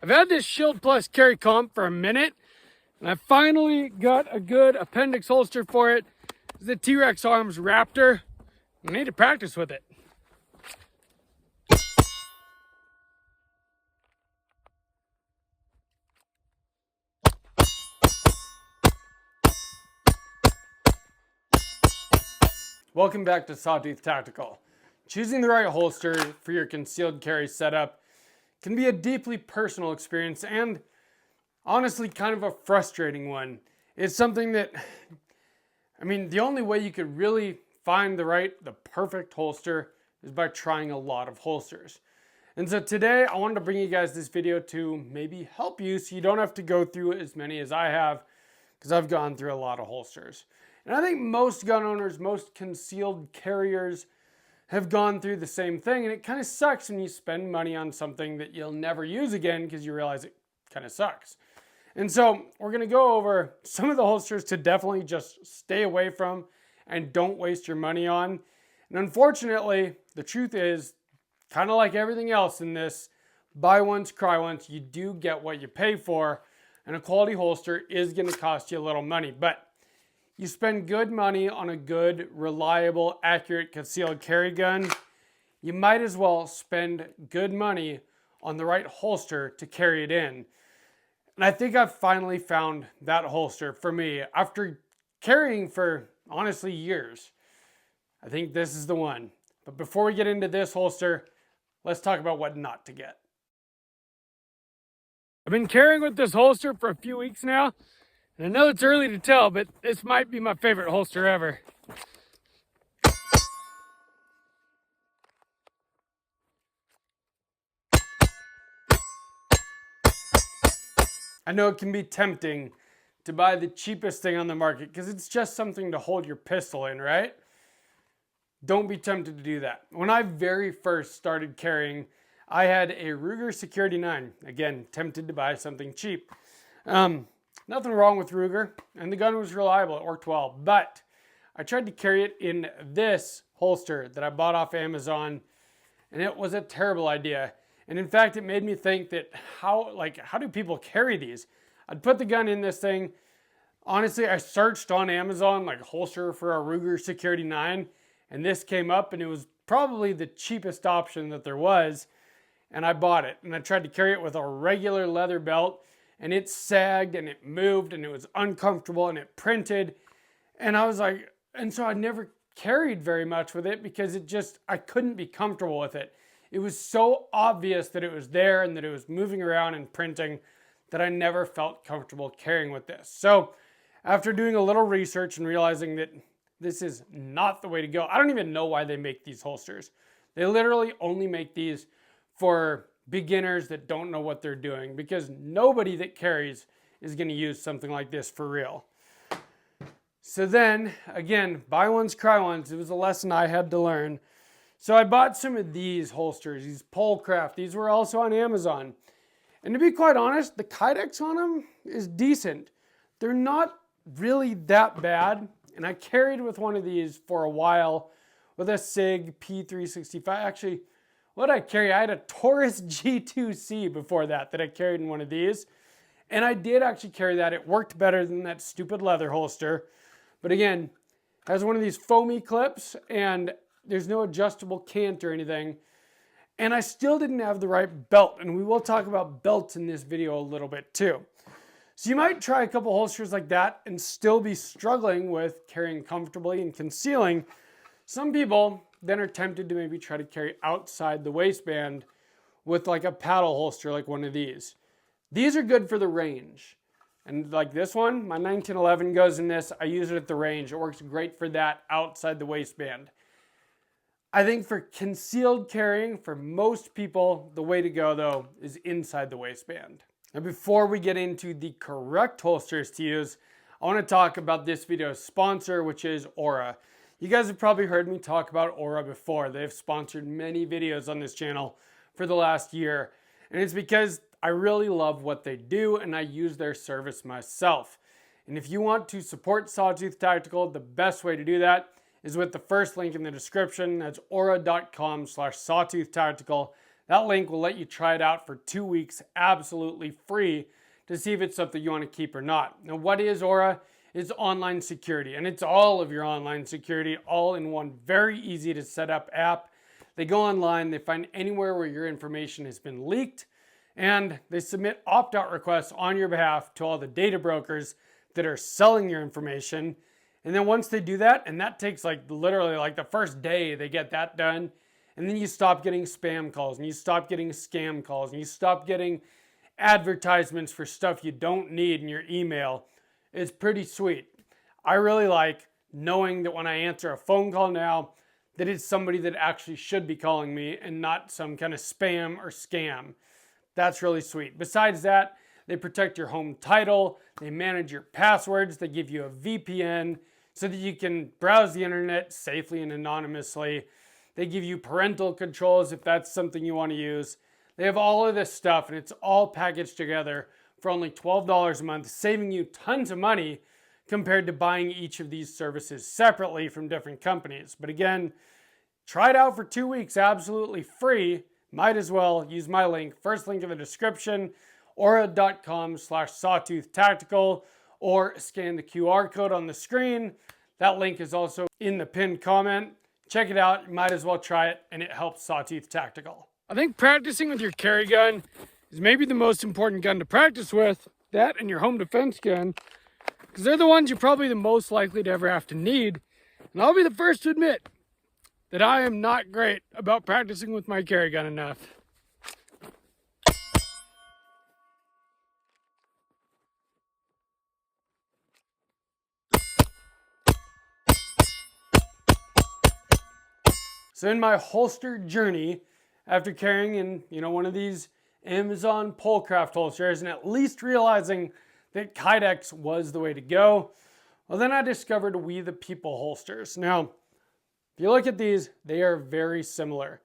I've had this Shield Plus carry comp for a minute, and I finally got a good appendix holster for it. It's the T.Rex Arms Raptor. I need to practice with it. Welcome back to Sawtooth Tactical. Choosing the right holster for your concealed carry setup can be a deeply personal experience and honestly kind of a frustrating one. It's something that, the only way you could really find the perfect holster is by trying a lot of holsters. And so today I wanted to bring you guys this video to maybe help you so you don't have to go through as many as I have, because I've gone through a lot of holsters. And I think most gun owners, most concealed carriers have gone through the same thing, and it kind of sucks when you spend money on something that you'll never use again because you realize it kind of sucks. And so we're going to go over some of the holsters to definitely just stay away from and don't waste your money on. And unfortunately, the truth is, kind of like everything else in this, buy once, cry once, you do get what you pay for, and a quality holster is going to cost you a little money. But you spend good money on a good, reliable, accurate concealed carry gun, you might as well spend good money on the right holster to carry it in. And I think I've finally found that holster for me after carrying for, honestly, years. I think this is the one. But before we get into this holster, let's talk about what not to get. I've been carrying with this holster for a few weeks now. And I know it's early to tell, but this might be my favorite holster ever. I know it can be tempting to buy the cheapest thing on the market because it's just something to hold your pistol in, right? Don't be tempted to do that. When I very first started carrying, I had a Ruger Security 9. Again, tempted to buy something cheap. Nothing wrong with Ruger, and the gun was reliable, it worked well, but I tried to carry it in this holster that I bought off Amazon, and it was a terrible idea. And in fact, it made me think that how do people carry these? I'd put the gun in this thing. Honestly, I searched on Amazon, like holster for a Ruger Security 9, and this came up, and it was probably the cheapest option that there was, and I bought it. And I tried to carry it with a regular leather belt, and it sagged and it moved and it was uncomfortable and it printed. And I was like, and so I never carried very much with it because I couldn't be comfortable with it. It was so obvious that it was there and that it was moving around and printing that I never felt comfortable carrying with this. So after doing a little research and realizing that this is not the way to go, I don't even know why they make these holsters. They literally only make these for beginners that don't know what they're doing, because nobody that carries is going to use something like this for real. So then, again, buy once, cry once. It was a lesson I had to learn. So I bought some of these holsters, these Polcraft. These were also on Amazon. And to be quite honest, the Kydex on them is decent. They're not really that bad. And I carried with one of these for a while with a SIG P365. Actually, what did I carry? I had a Taurus G2C before that I carried in one of these. And I did actually carry that. It worked better than that stupid leather holster. But again, it has one of these foamy clips and there's no adjustable cant or anything. And I still didn't have the right belt. And we will talk about belts in this video a little bit too. So you might try a couple holsters like that and still be struggling with carrying comfortably and concealing. Some people then are tempted to maybe try to carry outside the waistband with like a paddle holster, like one of these. These are good for the range. And like this one, my 1911 goes in this. I use it at the range. It works great for that outside the waistband. I think for concealed carrying, for most people, the way to go though is inside the waistband. Now before we get into the correct holsters to use, I want to talk about this video's sponsor, which is Aura. You guys have probably heard me talk about Aura before. They've sponsored many videos on this channel for the last year. And it's because I really love what they do and I use their service myself. And if you want to support Sawtooth Tactical, the best way to do that is with the first link in the description. That's aura.com/sawtooth tactical. That link will let you try it out for 2 weeks absolutely free to see if it's something you want to keep or not. Now, what is Aura? It's online security, and it's all of your online security all in one very easy to set up app. They go online, they find anywhere where your information has been leaked, and they submit opt-out requests on your behalf to all the data brokers that are selling your information. And then once they do that, and that takes literally the first day they get that done, and then you stop getting spam calls, and you stop getting scam calls, and you stop getting advertisements for stuff you don't need in your email. It's pretty sweet. I really like knowing that when I answer a phone call now, that it's somebody that actually should be calling me and not some kind of spam or scam. That's really sweet. Besides that, they protect your home title, they manage your passwords, they give you a VPN so that you can browse the internet safely and anonymously. They give you parental controls if that's something you want to use. They have all of this stuff, and it's all packaged together for only $12 a month, saving you tons of money compared to buying each of these services separately from different companies. But again, try it out for 2 weeks absolutely free. Might as well use my link, first link in the description, aura.com/sawtoothtactical, or scan the QR code on the screen. That link is also in the pinned comment. Check it out, you might as well try it, and it helps Sawtooth Tactical. I think practicing with your carry gun is maybe the most important gun to practice with, that and your home defense gun, because they're the ones you're probably the most likely to ever have to need. And I'll be the first to admit that I am not great about practicing with my carry gun enough. So in my holster journey, after carrying in, one of these Amazon Polecraft holsters and at least realizing that Kydex was the way to go, well, then I discovered We the People holsters. Now, if you look at these, they are very similar.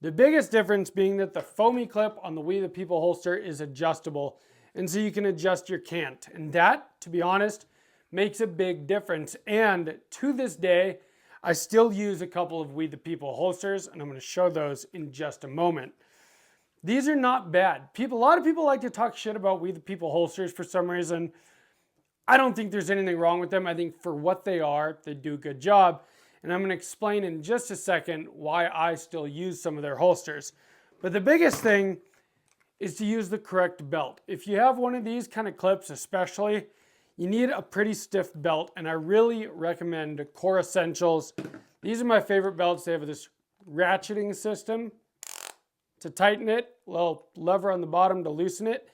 The biggest difference being that the foamy clip on the We the People holster is adjustable, and so you can adjust your cant. And that, to be honest, makes a big difference. And to this day, I still use a couple of We the People holsters, and I'm going to show those in just a moment. These are not bad. A lot of people like to talk shit about We the People holsters for some reason. I don't think there's anything wrong with them. I think for what they are, they do a good job. And I'm going to explain in just a second why I still use some of their holsters. But the biggest thing is to use the correct belt. If you have one of these kind of clips especially, you need a pretty stiff belt, and I really recommend Core Essentials. These are my favorite belts. They have this ratcheting system to tighten it, a little lever on the bottom to loosen it.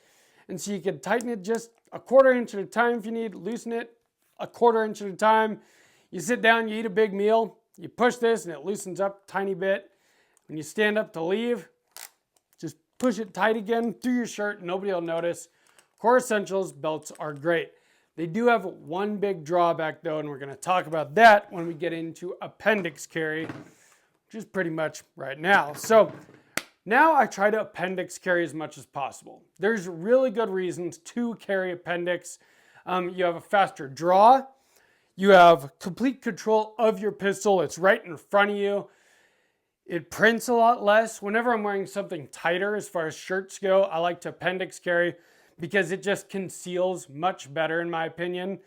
And so you can tighten it just a 1/4 inch at a time if you need, loosen it a 1/4 inch at a time. You sit down, you eat a big meal, you push this and it loosens up a tiny bit. When you stand up to leave, just push it tight again through your shirt, nobody will notice. Core Essentials belts are great. They do have one big drawback though, and we're going to talk about that when we get into Appendix carry, which is pretty much right now. So now I try to Appendix carry as much as possible. There's really good reasons to carry Appendix. You have a faster draw. You have complete control of your pistol. It's right in front of you. It prints a lot less. Whenever I'm wearing something tighter as far as shirts go, I like to Appendix carry because it just conceals much better in my opinion.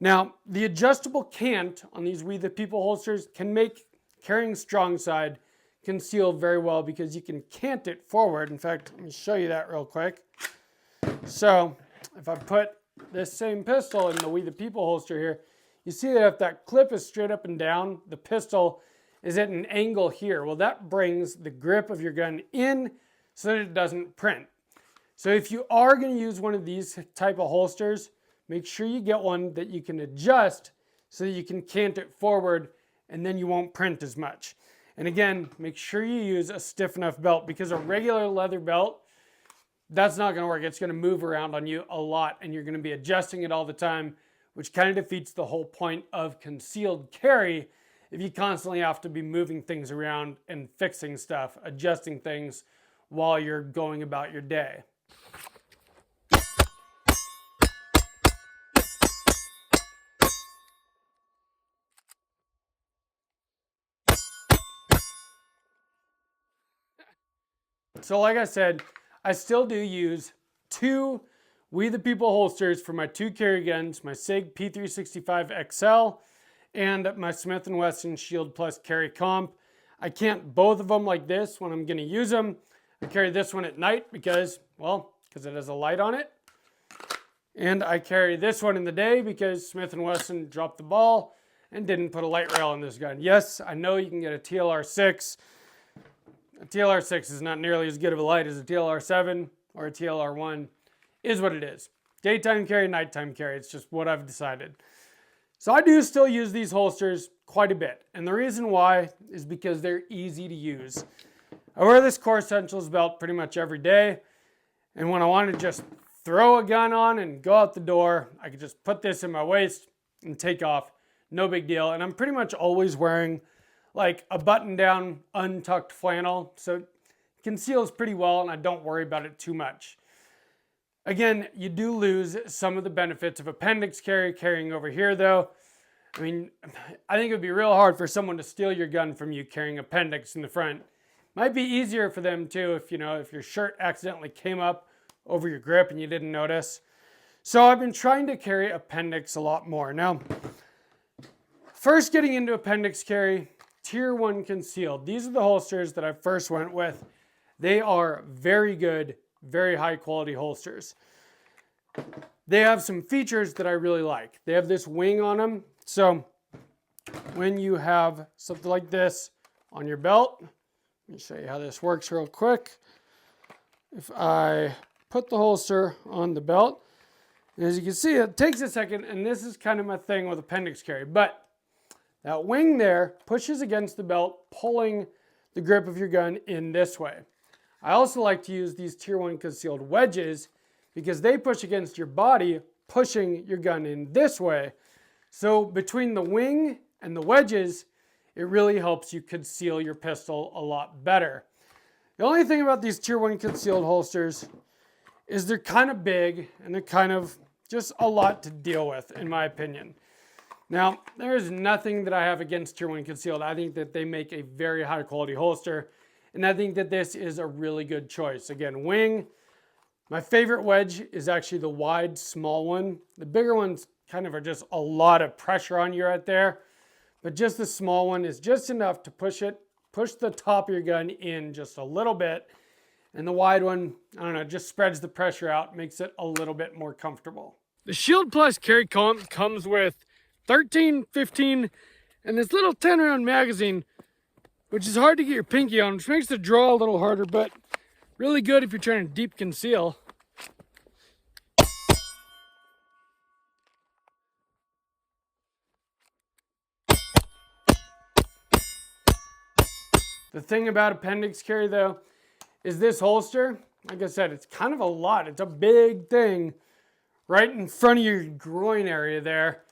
Now, the adjustable cant on these We the People holsters can make carrying strong side conceal very well because you can cant it forward. In fact, let me show you that real quick. So if I put this same pistol in the We the People holster here, you see that if that clip is straight up and down, the pistol is at an angle here. Well, that brings the grip of your gun in so that it doesn't print. So if you are going to use one of these type of holsters, make sure you get one that you can adjust so that you can cant it forward and then you won't print as much. And again, make sure you use a stiff enough belt because a regular leather belt, that's not going to work. It's going to move around on you a lot and you're going to be adjusting it all the time, which kind of defeats the whole point of concealed carry if you constantly have to be moving things around and fixing stuff, adjusting things while you're going about your day. So like I said, I still do use 2 We the People holsters for my 2 carry guns, my SIG P365 XL and my Smith & Wesson Shield Plus carry comp. I can't both of them like this when I'm gonna use them. I carry this one at night because it has a light on it. And I carry this one in the day because Smith & Wesson dropped the ball and didn't put a light rail on this gun. Yes, I know you can get a TLR6. A TLR6 is not nearly as good of a light as a TLR7 or a TLR1. Is what it is. Daytime carry, nighttime carry. It's just what I've decided. So I do still use these holsters quite a bit. And the reason why is because they're easy to use. I wear this Core Essentials belt pretty much every day. And when I want to just throw a gun on and go out the door, I can just put this in my waist and take off. No big deal. And I'm pretty much always wearing like a button-down, untucked flannel. So it conceals pretty well and I don't worry about it too much. Again, you do lose some of the benefits of appendix carrying over here though. I mean, I think it would be real hard for someone to steal your gun from you carrying appendix in the front. Might be easier for them too if your shirt accidentally came up over your grip and you didn't notice. So I've been trying to carry appendix a lot more. Now, first getting into appendix carry, Tier 1 concealed. These are the holsters that I first went with. They are very good, very high quality holsters. They have some features that I really like. They have this wing on them. So when you have something like this on your belt, let me show you how this works real quick. If I put the holster on the belt, and as you can see, it takes a second, and this is kind of my thing with appendix carry, but that wing there pushes against the belt, pulling the grip of your gun in this way. I also like to use these Tier 1 concealed wedges because they push against your body, pushing your gun in this way. So between the wing and the wedges, it really helps you conceal your pistol a lot better. The only thing about these Tier 1 concealed holsters is they're kind of big and they're kind of just a lot to deal with, in my opinion. Now, there is nothing that I have against Tier 1 concealed. I think that they make a very high quality holster. And I think that this is a really good choice. Again, wing. My favorite wedge is actually the wide, small one. The bigger ones kind of are just a lot of pressure on you right there. But just the small one is just enough to push the top of your gun in just a little bit. And the wide one, I don't know, just spreads the pressure out, makes it a little bit more comfortable. The Shield Plus carry comp comes with 13, 15, and this little 10-round magazine, which is hard to get your pinky on, which makes the draw a little harder, but really good if you're trying to deep conceal. The thing about appendix carry though, is this holster, like I said, it's kind of a lot. It's a big thing right in front of your groin area there.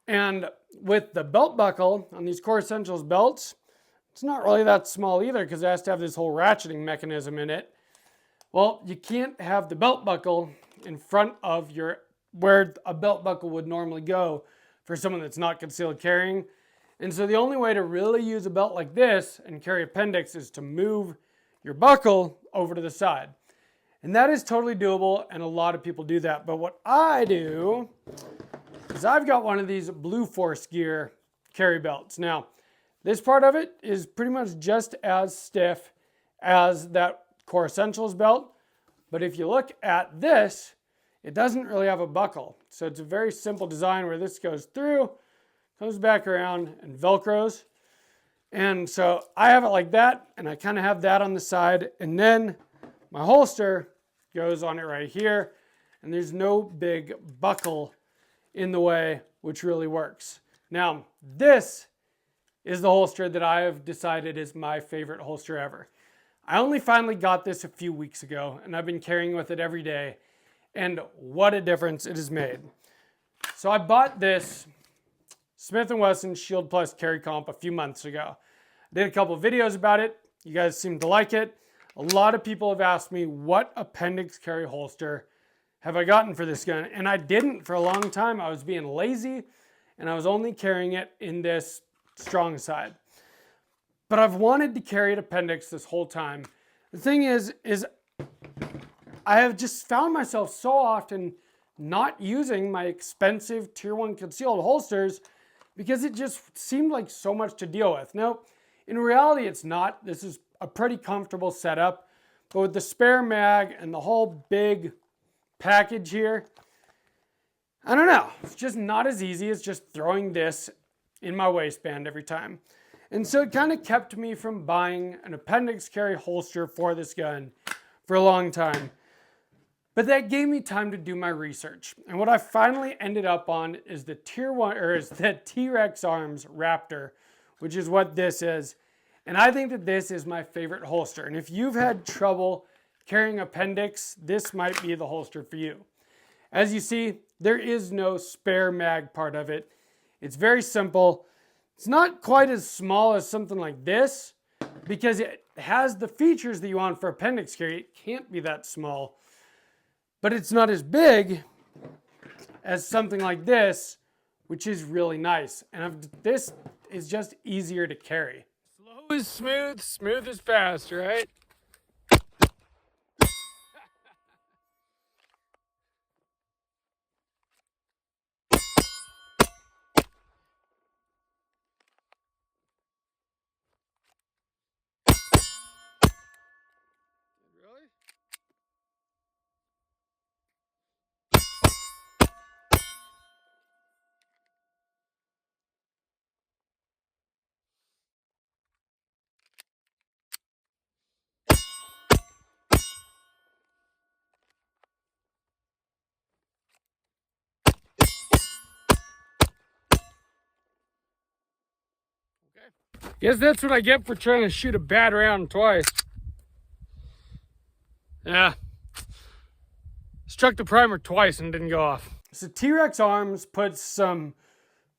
And with the belt buckle on these Core Essentials belts, it's not really that small either because it has to have this whole ratcheting mechanism in it. Well, you can't have the belt buckle in front of where a belt buckle would normally go for someone that's not concealed carrying. And so the only way to really use a belt like this and carry appendix is to move your buckle over to the side. And that is totally doable, and a lot of people do that. But what I do is I've got one of these Blue Force Gear carry belts. Now, this part of it is pretty much just as stiff as that Core Essentials belt. But if you look at this, it doesn't really have a buckle. So it's a very simple design where this goes through, comes back around, and Velcros. And so I have it like that, and I kind of have that on the side. And then my holster goes on it right here. And there's no big buckle in the way, which really works. Now, this is the holster that I have decided is my favorite holster ever. I only finally got this a few weeks ago, and I've been carrying with it every day. And what a difference it has made. So I bought this Smith & Wesson Shield Plus carry comp a few months ago. I did a couple of videos about it. You guys seem to like it. A lot of people have asked me what appendix carry holster have I gotten for this gun, and I didn't for a long time. I was being lazy, and I was only carrying it in this strong side. But I've wanted to carry an appendix this whole time. The thing is I have just found myself so often not using my expensive Tier 1 concealed holsters because it just seemed like so much to deal with. Now, in reality, it's not. This is a pretty comfortable setup, but with the spare mag and the whole big package here, I don't know. It's just not as easy as just throwing this in my waistband every time. And so it kind of kept me from buying an appendix carry holster for this gun for a long time. But that gave me time to do my research. And what I finally ended up on is the T.Rex Arms Raptor, which is what this is. And I think that this is my favorite holster. And if you've had trouble carrying appendix, this might be the holster for you. As you see, there is no spare mag part of it. It's very simple. It's not quite as small as something like this because it has the features that you want for appendix carry. It can't be that small. But it's not as big as something like this, which is really nice. And this is just easier to carry. Slow is smooth, smooth is fast, right? Really? Guess that's what I get for trying to shoot a bad round twice. Yeah. Struck the primer twice and didn't go off. So T.Rex Arms puts some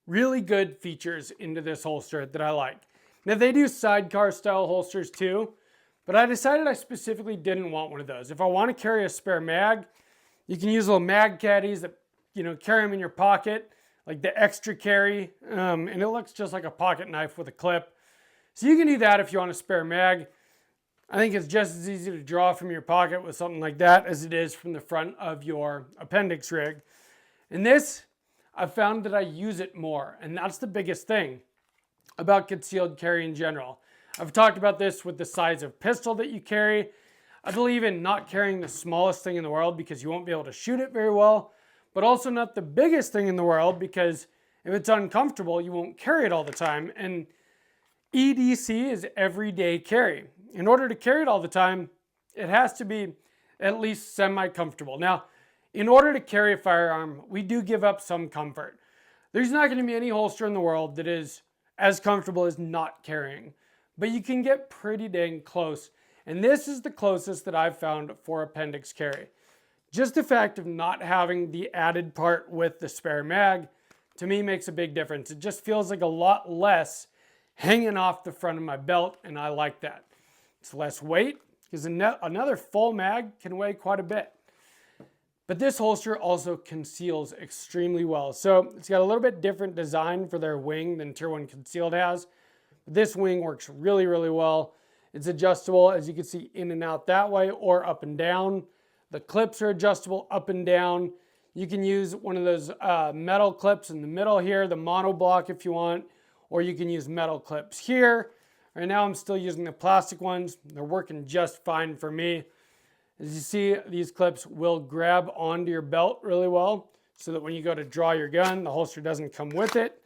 really good features into this holster that I like. Now they do sidecar style holsters too, but I decided I specifically didn't want one of those. If I want to carry a spare mag, you can use little mag caddies that, carry them in your pocket, like the extra carry, and it looks just like a pocket knife with a clip. So you can do that if you want a spare mag. I think it's just as easy to draw from your pocket with something like that as it is from the front of your appendix rig. And this, I've found that I use it more, and that's the biggest thing about concealed carry in general. I've talked about this with the size of pistol that you carry. I believe in not carrying the smallest thing in the world because you won't be able to shoot it very well, but also not the biggest thing in the world because if it's uncomfortable, you won't carry it all the time. And EDC is everyday carry. In order to carry it all the time, it has to be at least semi-comfortable. Now, in order to carry a firearm, we do give up some comfort. There's not going to be any holster in the world that is as comfortable as not carrying, but you can get pretty dang close. And this is the closest that I've found for appendix carry. Just the fact of not having the added part with the spare mag, to me, makes a big difference. It just feels like a lot less hanging off the front of my belt, and I like that. It's less weight, because another full mag can weigh quite a bit. But this holster also conceals extremely well. So it's got a little bit different design for their wing than Tier 1 concealed has. This wing works really, really well. It's adjustable, as you can see, in and out that way or up and down. The clips are adjustable up and down. You can use one of those metal clips in the middle here, the monoblock if you want, or you can use metal clips here. Right now I'm still using the plastic ones. They're working just fine for me. As you see, these clips will grab onto your belt really well so that when you go to draw your gun, the holster doesn't come with it.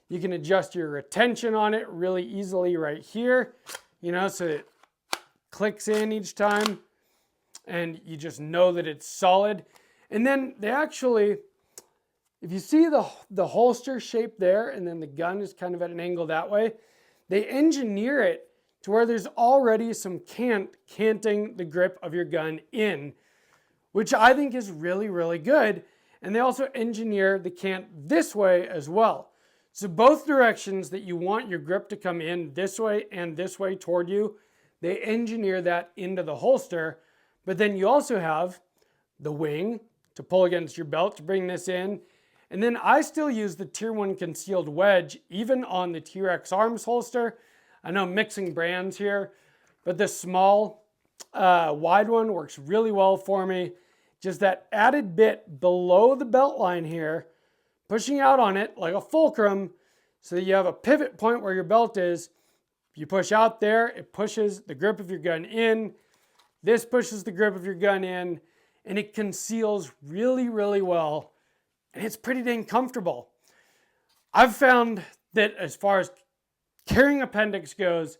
You can adjust your retention on it really easily right here, so it clicks in each time and you just know that it's solid. And then they actually, if you see the holster shape there and then the gun is kind of at an angle that way, they engineer it to where there's already some canting the grip of your gun in, which I think is really, really good. And they also engineer the cant this way as well. So both directions that you want your grip to come in, this way and this way toward you, they engineer that into the holster. But then you also have the wing to pull against your belt to bring this in. And then I still use the Tier 1 concealed wedge, even on the T.Rex Arms holster. I know I'm mixing brands here, but the small wide one works really well for me. Just that added bit below the belt line here, pushing out on it like a fulcrum so that you have a pivot point where your belt is. You push out there, it pushes the grip of your gun in. This pushes the grip of your gun in, and it conceals really, really well. And it's pretty dang comfortable. I've found that as far as carrying Appendix goes,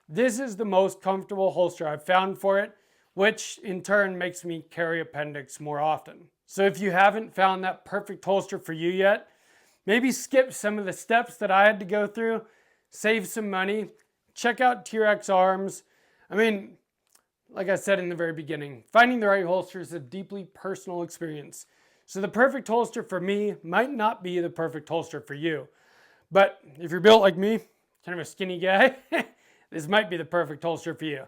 this is the most comfortable holster I've found for it, which in turn makes me carry Appendix more often. So if you haven't found that perfect holster for you yet, maybe skip some of the steps that I had to go through, save some money, check out T.Rex Arms. I mean, like I said in the very beginning, finding the right holster is a deeply personal experience. So the perfect holster for me might not be the perfect holster for you. But if you're built like me, kind of a skinny guy, this might be the perfect holster for you.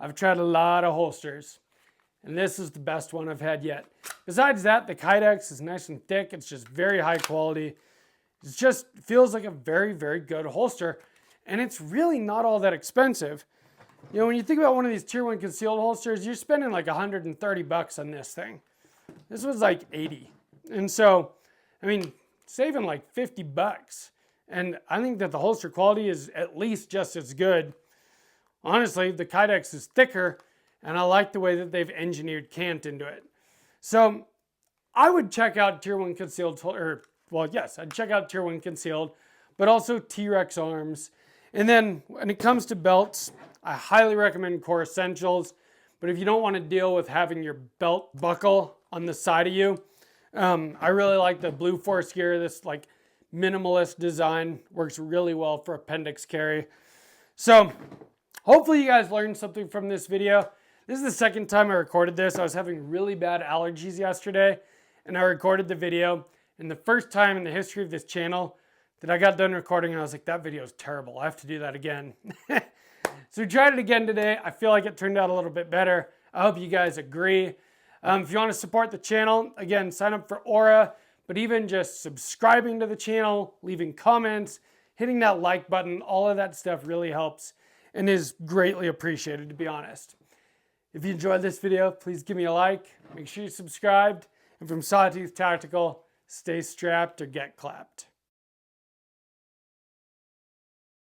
I've tried a lot of holsters, and this is the best one I've had yet. Besides that, the Kydex is nice and thick. It's just very high quality. It just feels like a very, very good holster, and it's really not all that expensive. You know, when you think about one of these tier 1 concealed holsters, you're spending like 130 bucks on this thing. This was like 80. And so, I mean, saving like 50 bucks. And I think that the holster quality is at least just as good. Honestly, the Kydex is thicker, and I like the way that they've engineered cant into it. So I would check out tier 1 concealed, I'd check out tier 1 concealed, but also T.Rex Arms. And then when it comes to belts, I highly recommend Core Essentials. But if you don't want to deal with having your belt buckle on the side of you, I really like the Blue Force gear. This like minimalist design works really well for Appendix carry. So hopefully you guys learned something from this video. This is the second time I recorded this. I was having really bad allergies yesterday, and I recorded the video. And the first time in the history of this channel that I got done recording, and I was like, that video is terrible. I have to do that again. So we tried it again today. I feel like it turned out a little bit better. I hope you guys agree. If you want to support the channel, again, sign up for Aura, but even just subscribing to the channel, leaving comments, hitting that like button, all of that stuff really helps and is greatly appreciated, to be honest. If you enjoyed this video, please give me a like. Make sure you're subscribed. And from Sawtooth Tactical, stay strapped or get clapped.